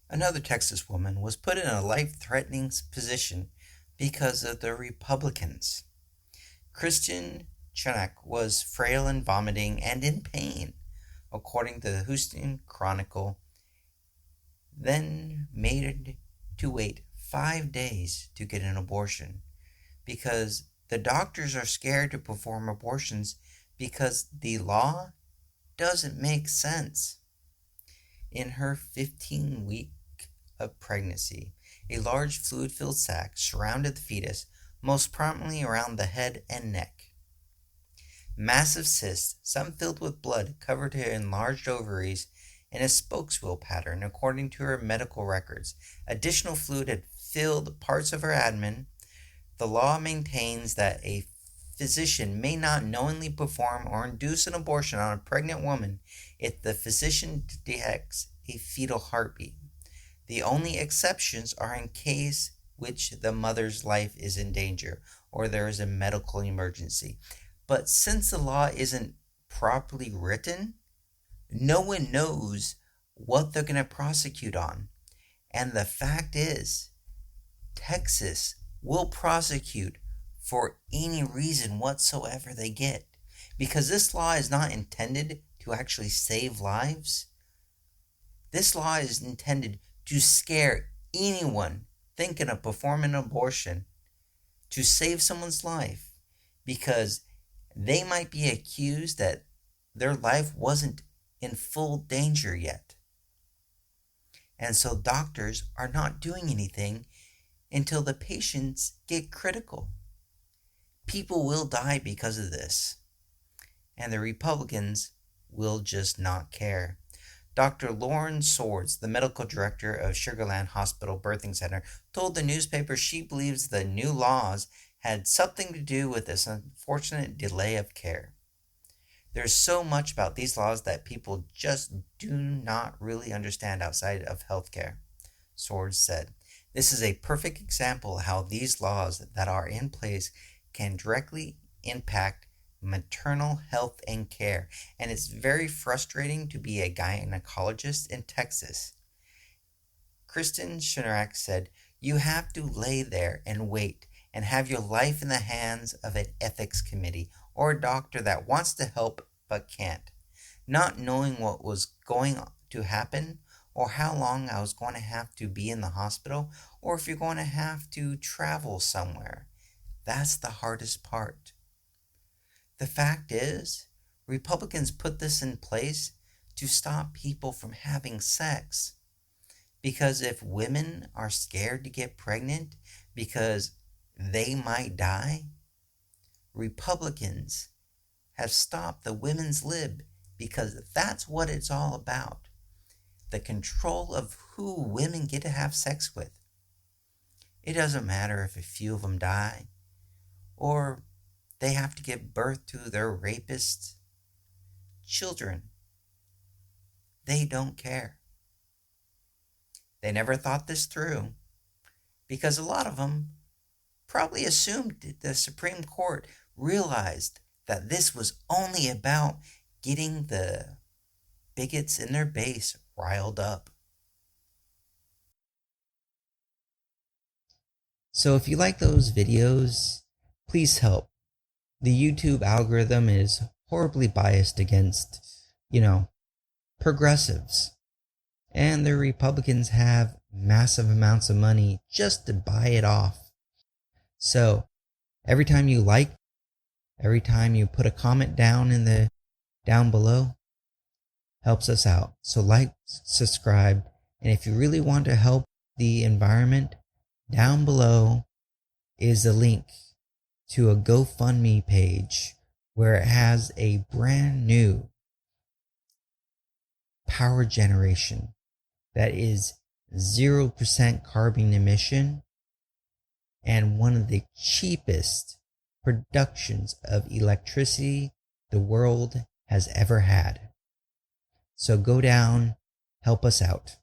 Another Texas woman was put in a life-threatening position because of the Republicans. Kristen Chunak was frail and vomiting and in pain, according to the Houston Chronicle, then made to wait 5 days to get an abortion because the doctors are scared to perform abortions because the law doesn't make sense. In her 15-week of pregnancy, a large fluid-filled sac surrounded the fetus, most prominently around the head and neck. Massive cysts, some filled with blood, covered her enlarged ovaries in a spokeswheel pattern, according to her medical records. Additional fluid had filled parts of her abdomen. The law maintains that a physician may not knowingly perform or induce an abortion on a pregnant woman if the physician detects a fetal heartbeat. The only exceptions are in case which the mother's life is in danger or there is a medical emergency. But since the law isn't properly written, no one knows what they're going to prosecute on. And the fact is, Texas will prosecute for any reason whatsoever they get. Because this law is not intended to actually save lives. This law is intended to scare anyone thinking of performing an abortion to save someone's life, because they might be accused that their life wasn't in full danger yet. And so doctors are not doing anything until the patients get critical. People will die because of this, and the Republicans will just not care. Dr. Lauren Swords, the medical director of Sugarland Hospital Birthing Center, told the newspaper she believes the new laws had something to do with this unfortunate delay of care. There's so much about these laws that people just do not really understand outside of healthcare, Swords said. This is a perfect example of how these laws that are in place can directly impact maternal health and care, and it's very frustrating to be a gynecologist in Texas. Kristen Shunarak said, "You have to lay there and wait and have your life in the hands of an ethics committee or a doctor that wants to help but can't, not knowing what was going to happen or how long I was going to have to be in the hospital or if you're going to have to travel somewhere. That's the hardest part." The fact is, Republicans put this in place to stop people from having sex. Because if women are scared to get pregnant because they might die, Republicans have stopped the women's lib because that's what it's all about. The control of who women get to have sex with. It doesn't matter if a few of them die or they have to give birth to their rapist children. They don't care. They never thought this through because a lot of them probably assumed the Supreme Court realized that this was only about getting the bigots in their base riled up. So if you like those videos, please help. The YouTube algorithm is horribly biased against, progressives. And the Republicans have massive amounts of money just to buy it off. So every time you like, every time you put a comment down below, helps us out. So like, subscribe, and if you really want to help the environment, down below is a link to a GoFundMe page where it has a brand new power generation that is 0% carbon emission and one of the cheapest productions of electricity the world has ever had. So go down, help us out.